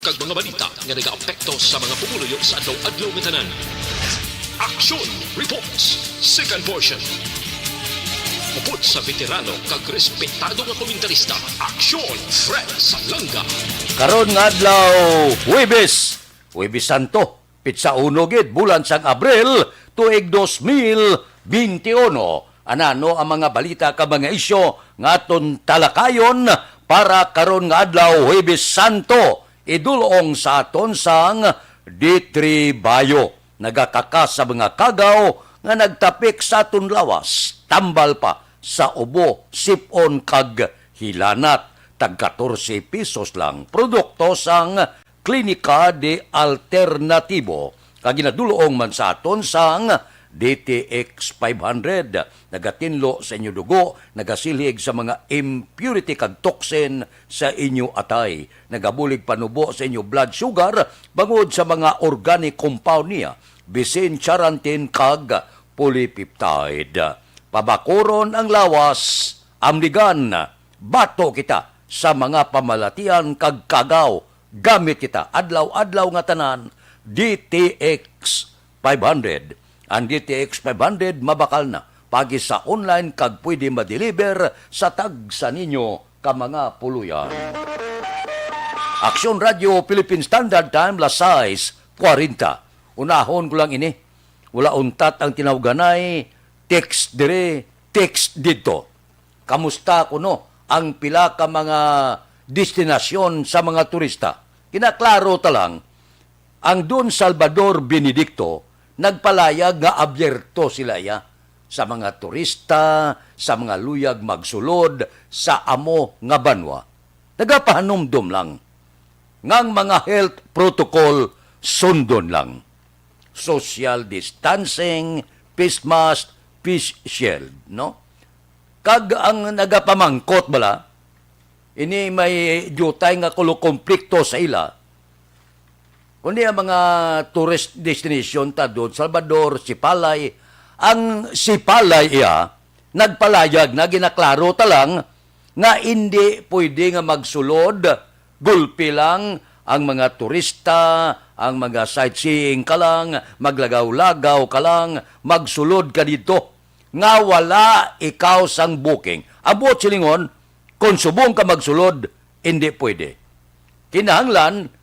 kag mga balita nga nagaapekto sa mga pumuluyo sa adlaw-adlaw nga tanan. Aksyon Reports, second portion. Upod sa veterano kag respetado nga komentarista, Aksyon Fred Salanga. Karon nga adlaw, Huwebes Santo, pitsa uno gid bulan sang Abril tuig 2021. Anano ang mga balita ka mga isyo nga aton talakayon para karon nga adlaw Huwebes Santo, idulong sa aton sang D3 Bayo. Nagakakas sa mga kagaw nga nagtapik sa aton lawas, tambal pa sa ubo, sipon kag hilanat. Tag 14 pesos lang produkto sang Klinika de Alternatibo. Kag ginadulong man sa aton sang DTX 500, nagatinlo sa inyo dugo, nagasilig sa mga impurity kag toxin sa inyo atay, nagabulig panubo sa inyo blood sugar bangod sa mga organic compound niya, bisin charantin kag polypeptide. Pabakoron ang lawas, amligan, bato kita sa mga pamalatian kag kagaw, gamit kita adlaw-adlaw nga tanan DTX 500. Ang DTX 500 mabakal na pagi sa online kag pwede ma-deliver sa tag sa ninyo ka mga puluyan. Aksyon Radio Philippine Standard Time las 6:40. Unahon ko lang ini. Wala untat ang tinawganay text dire, text dito. Kamusta kuno ang pila ka mga destinasyon sa mga turista? Kinaklaro ta lang, ang Don Salvador Benedicto nagpalayag nga abyerto sila ya sa mga turista, sa mga luyag magsulod, sa amo nga banwa. Nagapahanumdum lang. Ngang mga health protocol sundon lang. Social distancing, face mask, face shield, no? Kag ang nagapamangkot bala, ini may jutay nga konflikto sa ila. Kundi ang mga tourist destination ta doon, Salvador, Sipalay, ang Sipalay nagpalayag na ginaklaro talang nga hindi pwede nga magsulod, gulpi lang ang mga turista, ang mga sightseeing ka lang, maglagaw-lagaw ka lang, magsulod ka dito. Nga wala ikaw sang booking. Abot silingon, kung subong ka magsulod, hindi pwede. Kinahanglan,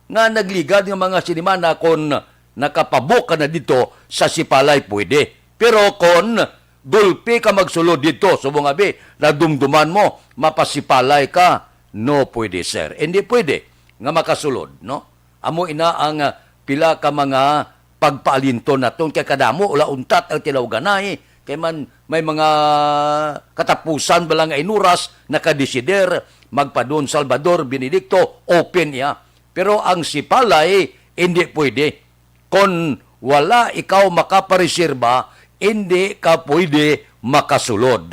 nga nagligad ng mga sinimana kung nakapabok ka na dito sa Sipalay, pwede. Pero kung gulpi ka magsulod dito, subong abi, nadumduman mo, mapasipalay ka, no pwede, sir. Hindi pwede nga makasulod, no? Amo ina ang pila ka mga pagpaalinto naton kay kadamo, ula untat ang tinawganay, kay man may mga katapusan ba nga inuras, nakadesider, magpadon Salvador Benedicto, open ya. Pero ang Sipalay, hindi pwede. Kung wala ikaw makapareserba, hindi ka pwede makasulod.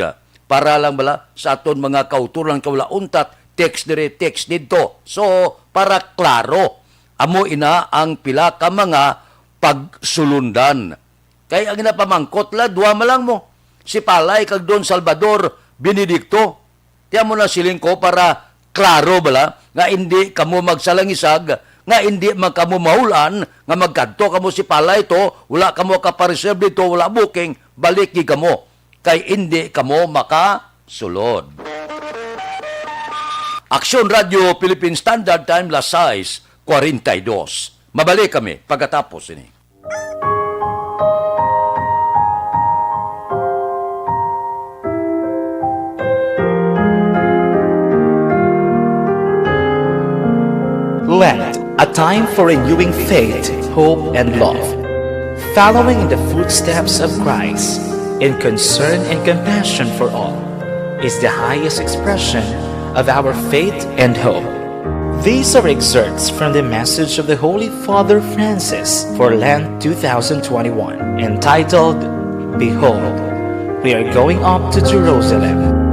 Para lang bala sa aton mga kauturan kawala untat, text dire, text dito. So, para klaro, amo ina ang pila ka mga pagsulundan. Kaya ang inapamangkot la, duwa malang mo. Sipalay kag Don Salvador Benedicto. Tiyan mo na siling ko para klaro bala, nga hindi kamo magsalangisag, nga hindi man kamo mahulan, nga magkadto kamo si Palay to, wala kamo kapareserve dito, wala booking, balik kamo. Kay hindi kamo makasulod. Aksyon Radio Philippine Standard Time las 6:42. Mabalik kami pagkatapos ini. Lent, a time for renewing faith, hope, and love. Following in the footsteps of Christ, in concern and compassion for all, is the highest expression of our faith and hope. These are excerpts from the message of the Holy Father Francis for Lent 2021, entitled, Behold, we are going up to Jerusalem.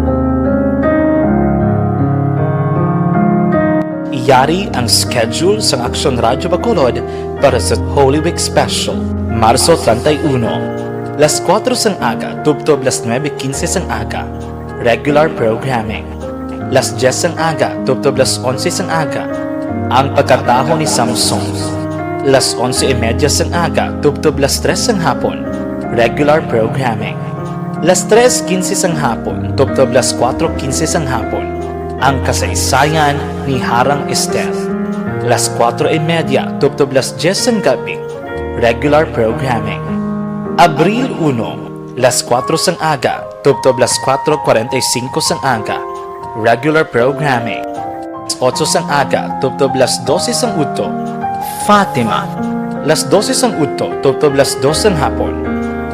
Iyari ang schedule sa Aksyon Radio Bacolod para sa Holy Week Special, Marso 31. Las 4 sang aga, tubtob las 9:15 sang aga, regular programming. Las 10 sang aga, tubtob las 11 sang aga, ang pagkataho ni Samson. Las 11:30 sang aga, tubtob las 3 sang hapon, regular programming. Las 3:15 sang hapon, tubtob las 4:15 sang hapon, ang kasaysayan ni Harang Esther. Las 4:30, tubtob las 10 sang gabi, regular programming. Abril 1, las 4 sang aga, tubtob las 4:45 sang aga, regular programming. 8 sang aga, tubtob las 12 sang udto, Fatima. Las 12 sang udto, tubtob las 2 sang hapon,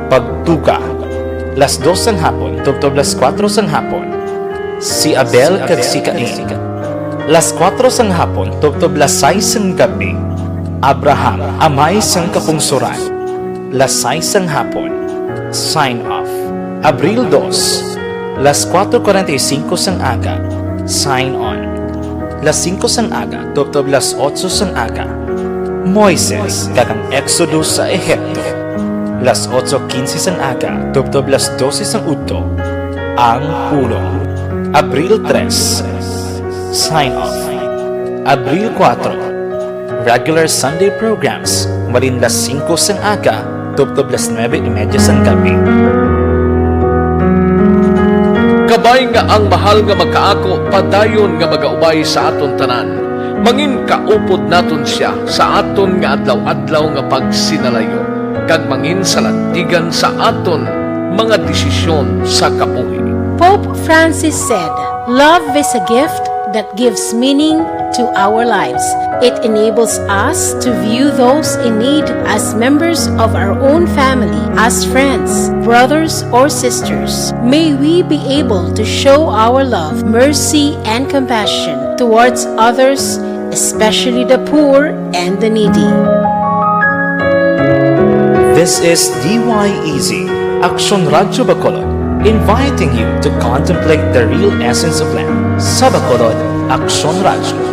Pagtuga. Las 2 sang hapon, tubtob las 4 sang hapon, si Abel kag si Cain. Las 4 sang hapon, tubtob las 6 sang gabi, Abraham, amay sang kapungsuran. Las 6 sang hapon, sign off. Abril 2, las 4:45 sang aga, sign on. Las 5 sang aga, tubtob las 8 sang aga, Moises kagang Exodus sa Ehipto. Las 8:15 sang aga, tubtob las 12 sang udto, ang pulong. Abril 3, sign off. Abril 4, regular Sunday programs, marin las 5 sang aga, tubtob las 9:30 sang gabi. Kabay nga ang mahal nga magkaako, padayon nga magaubay sa aton tanan. Mangin kaupod naton siya sa aton nga adlaw-adlaw nga pagsinalayo, kag mangin salantigan sa aton mga desisyon sa kabuhi. Pope Francis said, "Love is a gift that gives meaning to our lives. It enables us to view those in need as members of our own family, as friends, brothers, or sisters. May we be able to show our love, mercy, and compassion towards others, especially the poor and the needy." This is DYEZ, Aksyon Radyo Bacolod, inviting you to contemplate the real essence of life. Sa Bacolod, Aksyon Radyo.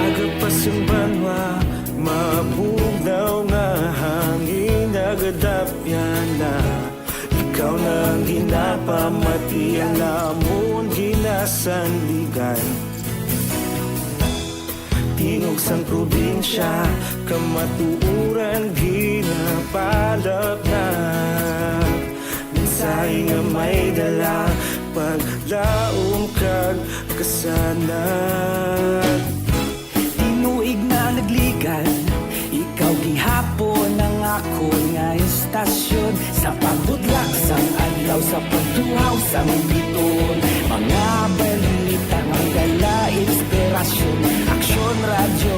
Agapasumbanwa, mabugnaw nga hangin nagadapyan na. Ikaw nang ginapamatian namon ginasandigan. Tingog sang probinsya, kamatuuran ginapalap na. Minsay nga may dala, paglaom kag kasanan. Tinuig na nagligan, ikaw gihapon ang ako nga istasyon. Sa pagbutlak sang adlaw, sa pagtuhaw sang biton, mga balita nga dala inspirasyon. Aksyon Radyo,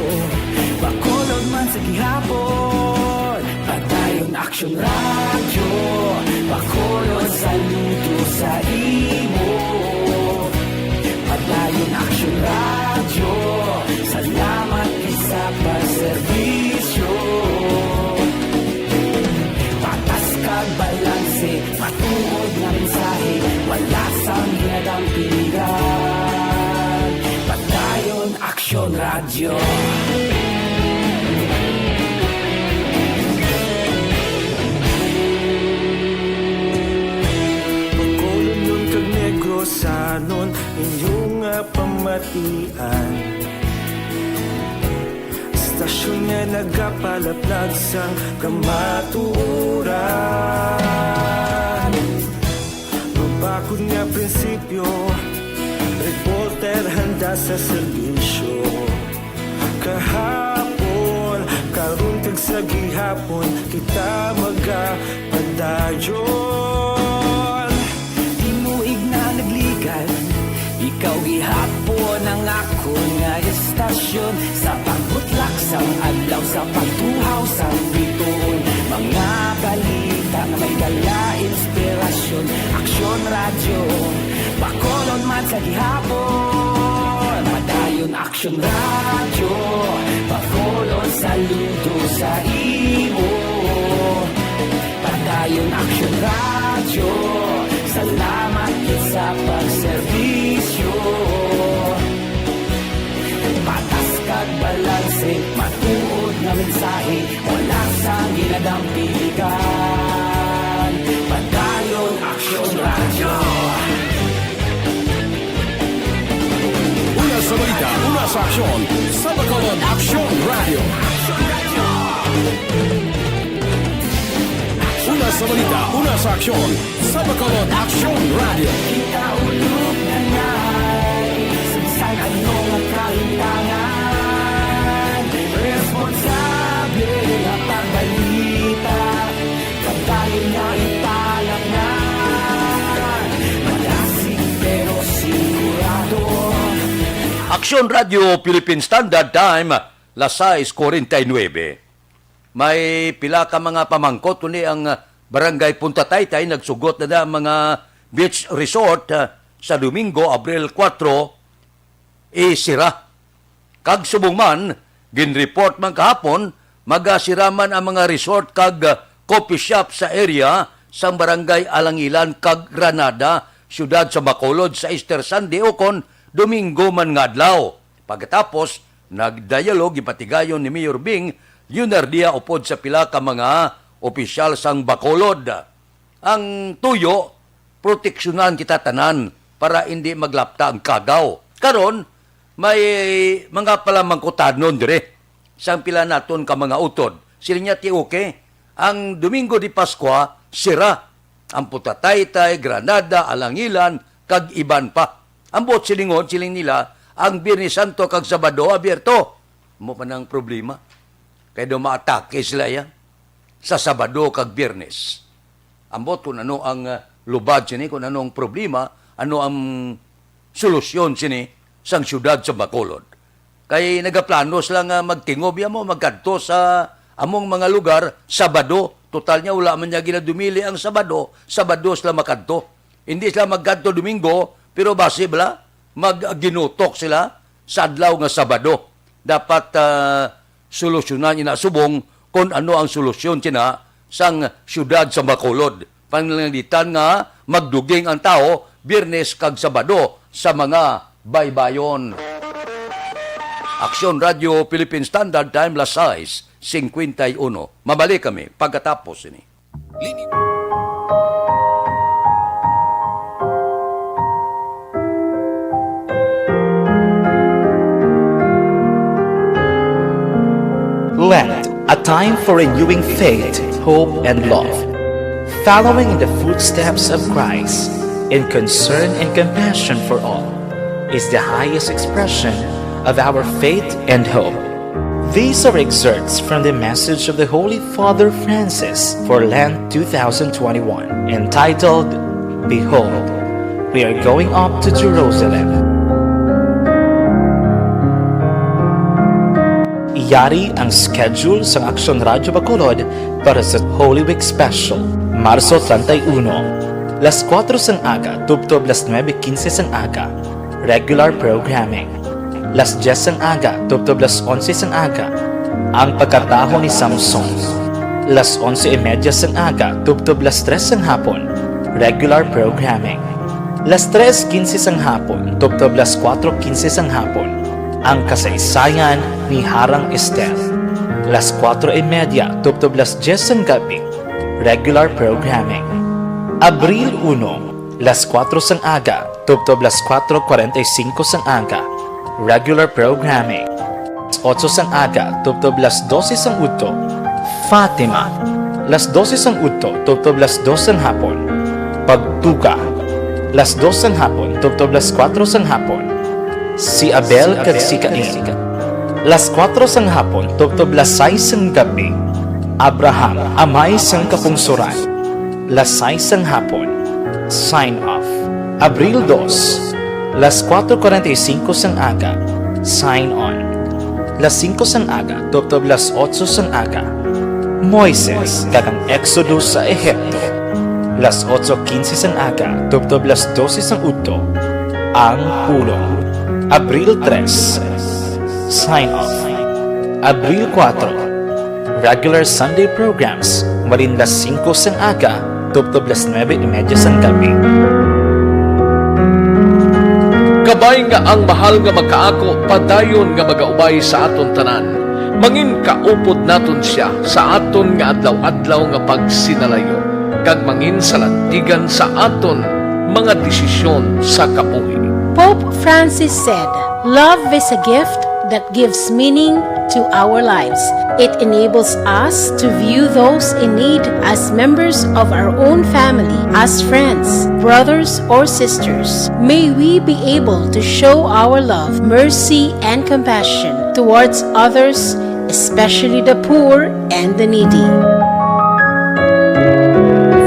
Bacolod man sa gihapon. Padayon Aksyon Radyo, Bacolod saludo sa imo. Padayon Aksyon Radyo, salamat isa pa serbisyo. Patas kag balanse, matuod na mensahe, wala sang ginadampingan. Padayon Aksyon Radyo. Bacolod nun kag Negrosanon, inyong nga pamatian. Stasyon nga nagapalaplag sang kamatuuran. Mabakod nga prinsipyo, reporter handa sa serbisyo. Kahapon, karon kag sa gihapon, kita magapadayon. Tinuig na nagligan, ikaw gihapon ang ako nga istasyon. Sa pagbutlak sang adlaw, sa pagtuhaw sang biton, mga balita na may dala inspirasyon. Aksyon Radyo, Bacolod man sa gihapon. Padayon Aksyon Radyo, Bacolod saludo sa imo. Padayon Padayon Aksyon Radio, salamat sa pagserbisyo. Patas kag balanse, matuod nga mensahe, wala sa ginadampilikan. Padayon Aksyon Radio. Una sa balita, una sa aksyon, sa Bacolod Aksyon Radio. Una sa balita, una sa aksyon, sa Bacolod Aksyon Radio. Ikaulog na na'y SalangaNo nga kalintangan. Responsable nga pagbalita, pagdayon nga italangan. Malasig pero sigurado. Aksyon Radio Philippine Standard Time, las 6:49. May pila ka mga pamangkot kundi ang Barangay Punta Taytay nagsugot na mga beach resort sa Domingo, Abril 4, sira. Kag subong man, ginreport man kahapon, magasiraman ang mga resort kag coffee shop sa area sa Barangay Alangilan kag Granada, siyudad sa Bacolod sa Easter Sunday o kon Domingo man nga adlaw. Pagkatapos, nagdialog ipatigayon ni Mayor Bing Yunardia upod sa pila ka mga opisyal sang Bacolod. Ang tuyo, proteksyonan kita tanan para hindi maglapta ang kagaw. Karon, may mga palamangkutanon dire. Sang pila naton ka mga utod. Sila niya ti okay. Ang Domingo di Paskwa, sira. Ang Punta Taytay, Granada, Alangilan, kag iban pa. Ang buot silingon, siling nila, ang Biyernes Santo kag Sabado, abierto. Mo pa ng problema. Kaya maatake sila yan sa Sabado kag Biyernes. Ambot kung ano ang lubad sini, kung ano ang problema, ano ang solusyon sini sang syudad sa Bacolod. Kaya nagaplano sila nga magtingob mo, magkanto sa among mga lugar, Sabado. Total niya, wala man niya ginadumili ang Sabado. Sabado sila makanto. Hindi sila magkanto Domingo, pero base bala, magginutok sila sa adlaw nga Sabado. Dapat solusyonan inasubong kung ano ang solusyon sina sang syudad sa Bacolod. Panlangitan nga magduging ang tao Biyernes kag Sabado sa mga baybayon. Aksyon Radio Philippine Standard Time, las 6:51. Mabalik kami pagkatapos ini. Lent, a time for renewing faith, hope, and love. Following in the footsteps of Christ, in concern and compassion for all, is the highest expression of our faith and hope. These are excerpts from the message of the Holy Father Francis for Lent 2021, entitled, Behold, we are going up to Jerusalem. Yari ang schedule sa Aksyon Radio Bacolod para sa Holy Week Special, Marso 31. Las 4 sang aga, tubtob las 9:15 sang aga, regular programming. Las 10 sang aga, tubtob las 11 sang aga, ang pagkataho ni Samson. Las 11:30 sang aga, tubtob las 3 sang hapon, regular programming. Las 3:15 sang hapon, tubtob las 4:15 sang hapon, ang kasaysayan ni Harang Esther. Las 4:30, tubtob las 10 sang gabi, regular programming. Abril 1, las 4 sang aga, tubtob las 4:45 sang aga, regular programming. Las 8 sang aga, tubtob las 12 sang udto, Fatima. Las 12 sang udto, tubtob las 2 sang hapon, Pagtuka. Las 2 sang hapon, tubtob las 4 sang hapon, si Abel kag si Cain. Las 4 sang hapon, tubtob las 6 sang gabi, Abraham, amay sang kapungsuran. Las 6 sang hapon, sign off. Abril 2, las 4:45 sang aga, sign on. Las 5 sang aga, tubtob las 8 sang aga, Moises kag ang Exodus sa Ehipto. Las 8:15 sang aga, tubtob las 12 sang udto, ang pulong. Abril 3, sign off. Abril 4, regular Sunday programs mula 5 sang aga tubtob 9:30 sang gabi. Kabay nga ang mahal nga magkaako, padayon nga magaubay sa aton tanan. Mangin kaupod naton siya sa aton nga adlaw-adlaw nga pagsinalayo, kag mangin salantigan sa aton mga desisyon sa kabuhi. Pope Francis said, "Love is a gift that gives meaning to our lives. It enables us to view those in need as members of our own family, as friends, brothers, or sisters. May we be able to show our love, mercy, and compassion towards others, especially the poor and the needy."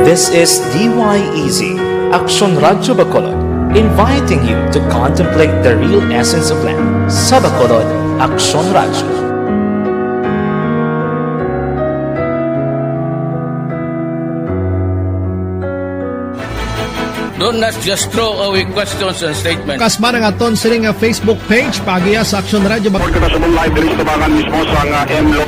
This is DYEZ, Aksyon Radio Bacolod, inviting you to contemplate the real essence of life. Sa Bacolod, Aksyon Radio. Do not just throw away questions and statements. Kasma nga aton sining nga Facebook page pagiya sa Aksyon Radio Bacolod.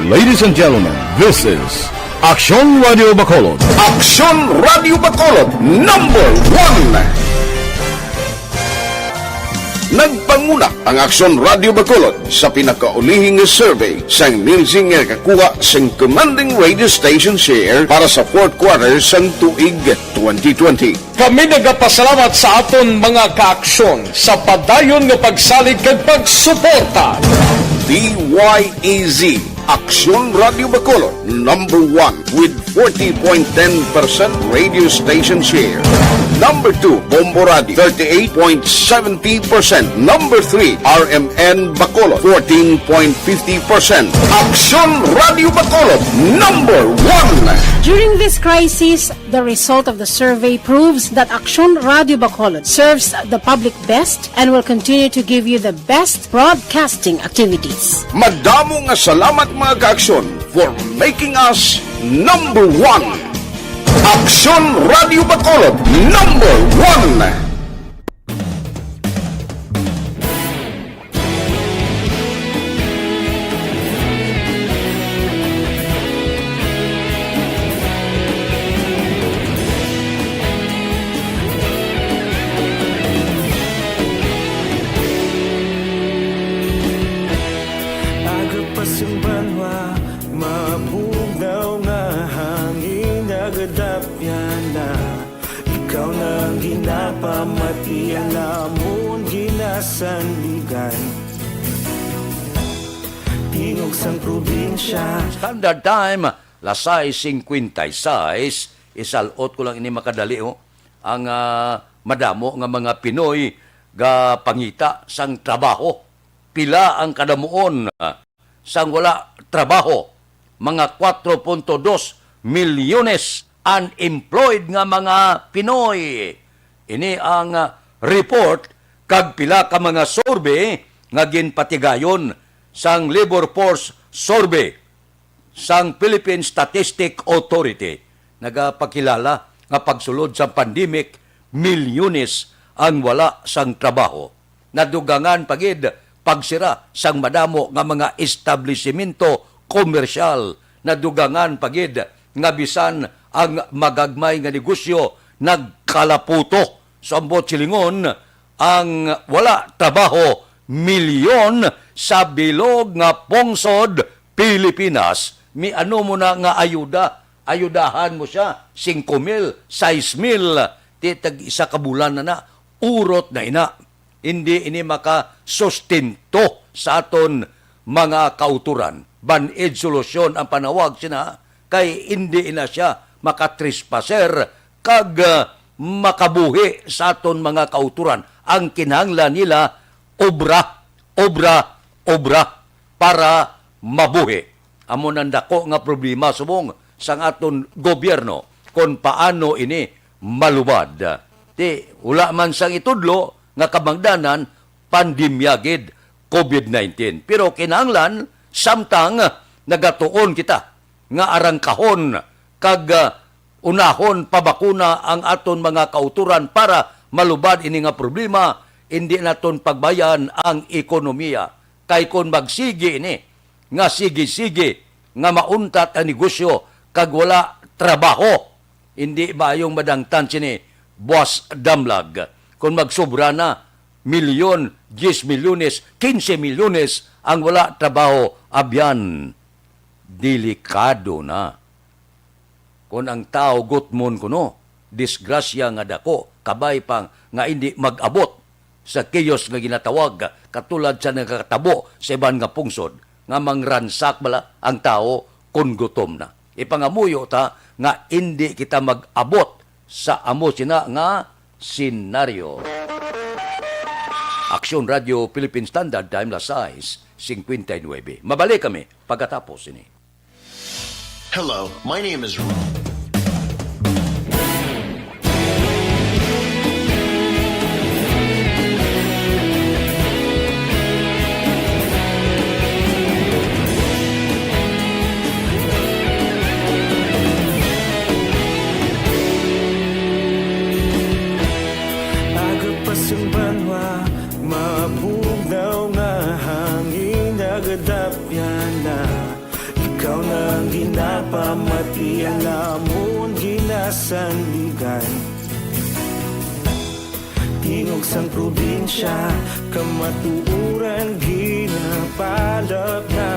Ladies and gentlemen, this is Aksyon Radio Bacolod. Aksyon Radio Bacolod, number 1! Nagpanguna ang Aksyon Radio Bacolod sa pinakaulihing survey sa nilsing nga kakuha sa commanding radio station share para sa fourth quarter sa tuig 2020. Kami nagapasalamat sa aton mga kaaksyon sa padayon nga pagsalig kag pagsuporta. DYEZ, Aksyon Radio Bacolod, number 1 with 40.10% radio station share. Number 2, Bombo Radio, 38.70%. Number 3, RMN Bacolod, 14.50%. Aksyon Radio Bacolod, number 1! During this crisis, the result of the survey proves that Aksyon Radio Bacolod serves the public best and will continue to give you the best broadcasting activities. Madamo nga salamat mga kaaksyon for making us number 1. Aksyon Radio Bacolod, number 1! Agapasumbanwa, mabugnaw nga hangin agadapyan na. Ikaw nang ginapamatian namon ginasanligan. Tingog sang probinsya. Standard time, 6:56. Isalot ko lang ini makadali ang madamo nga mga Pinoy ga pangita sang trabaho. Pila ang kadamuon sang wala trabaho. Mga 4.2 milyones unemployed nga mga Pinoy. Ini ang report kag pila ka mga survey nga ginpatigayon sang Labor Force Survey sang Philippine Statistic Authority. Nagapakilala nga pagsulod sa pandemic, milyones ang wala sang trabaho. Nadugangan pagid pagsira sang madamo nga mga establishmento komersyal. Nadugangan pagid nga bisan ang magagmay nga negosyo nagkalaputo. Sa ambot silingon, ang wala trabaho, milyon sa bilog nga pungsod Pilipinas. Mi ano mo na nga ayuda, ayudahan mo siya, 5,000, 6,000, titag isa ka bulan na urot na ina. Hindi ini makasustento sa aton mga kauturan. Banid solusyon ang panawag sina, kay hindi ina siya makatrespasser kag makabuhi sa aton mga kauturan. Ang kinahanglan nila, obra para mabuhi. Amo nandako nga problema subong sang aton gobyerno kung paano ini malubad. Ti wala man sang itudlo nga kabangdanan pandemya gid COVID-19. Pero kinahanglan samtang nagatuon kita nga arangkahon kag unahon pabakuna ang aton mga kauturan para malubad ini nga problema, hindi naton pagbayan ang ekonomiya. Kay kung magsigi ini nga sige-sige nga mauntat ang negosyo kag wala trabaho. Hindi ba yung madangtan sini Boss Damlag kung magsobra na milyon, 10 milyones, 15 milyones ang wala trabaho, abyan delikado na. Kung ang tao gutmon kuno, disgrasya nga dako, kabay pang nga hindi mag-abot sa kiyos nga ginatawag, katulad sa nakatabo sa iban nga pungsod, nga mangransak bala ang tao kung gutom na. Ipangamuyo ta nga hindi kita mag-abot sa amo sina nga senaryo. Aksyon Radio Philippine Standard Time, las 6:59. Mabalik kami pagkatapos ini. Hello, my name is Ron. Agapasang banwa, mabugnaw nga hangin nagadapyan na. Ikaw na ang ginapamati, ang amon ginasandigan. Tingog sang probinsya, kamatuuran ginapalap na.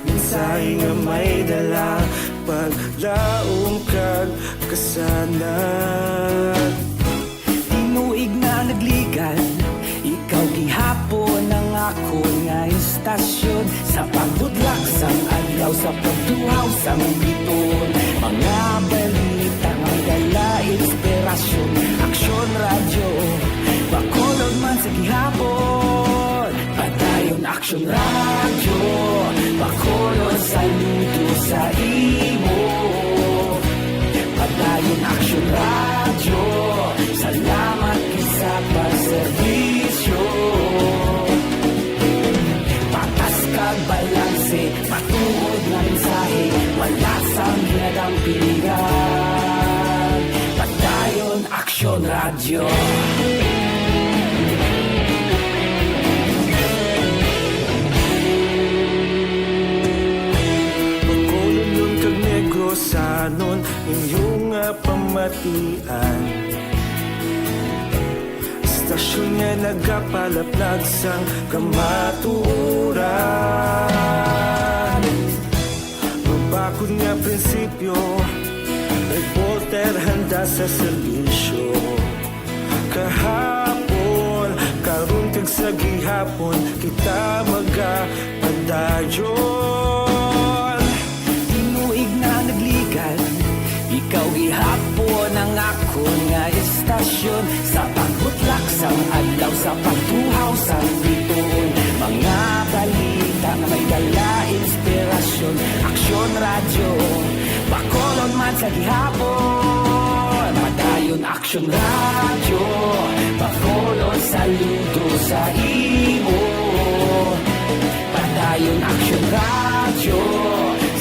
Minsay nga may dala, paglaom kag kasanan. Tinuig na nagligan, ikaw gihapon ang ako nga istasyon. Sa pagbudlak sang adlaw, sa pagduhaw sang biton. Mga balita nga dala inspirasyon. Aksyon radyo, bakolod man sa gihapon. Padayon aksyon radyo, bakolod saludo sa imo. Padayon aksyon radyo, salamat sa pagserbisyo. Patas kag balanse, matuod nga mensahe, wala sang ginadampiligan. Padayon aksyon radyo. Pagkulong yun kag negro sanon, inyong pamatian. Stasyon nga nagapalaplag sang kamaturan. Mabakod nga prinsipyo, reporter handa sa serbisyo. Kahapon, karun kag sa gihapon, kita magapadayon. Tinuig na nagligan, ikaw gihapon ang ako nga istasyon. Sa pagbutlak sang adlaw, sa pagtuhaw sang biton. Mga balita na may dala inspirasyon. Aksyon radyo, bakolon man sa gihapon. Padayon aksyon radyo, bakolon saludo sa imo. Padayon aksyon radyo,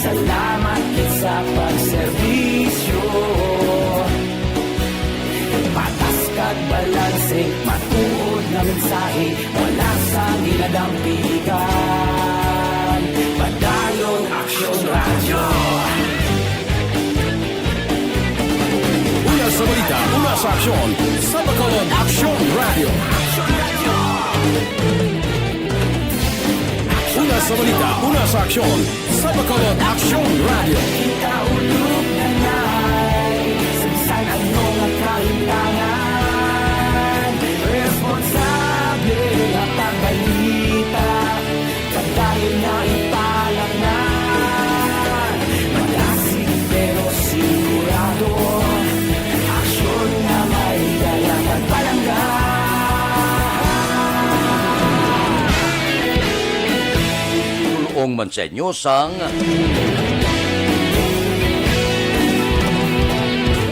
salamat sa pagserbisyo. Patas kag balanse, matuod na mensahe, wala sang ginadampiligan. Padayon aksyon radyo. Una sa balita, una sa aksyon, sa Bacolod Aksyon Radio. Una sa balita, una sa aksyon, sa Bacolod Aksyon Radio. Ikaulog na na'y Sansan ano nga kahintangan. Responsable ang pagbalita, pagdayon na ipalangnan. Malasig pero sigurado, aksyon na may dalang pagpalanggan. Tulong man sa inyo sang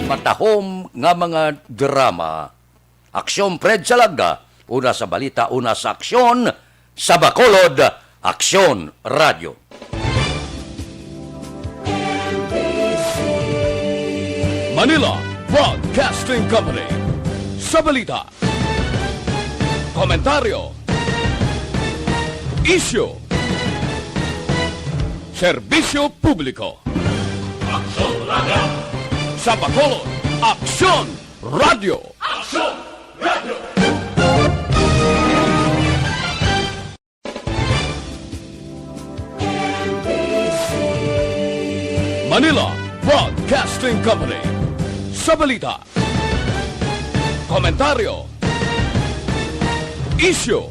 matahom nga mga drama. Aksyon Fred Salaga, una sa balita, una sa aksyon, sa Bacolod Aksyon Radio. Manila Broadcasting Company. Sa balita, komentaryo, issue, Serbisyo Publiko. Sa Bacolod, Aksyon Radio. Manila Broadcasting Company. Sa balita, komentaryo, isyu,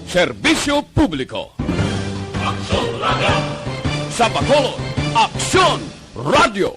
serbisyo publiko. Sa Bacolod, Aksyon Radio.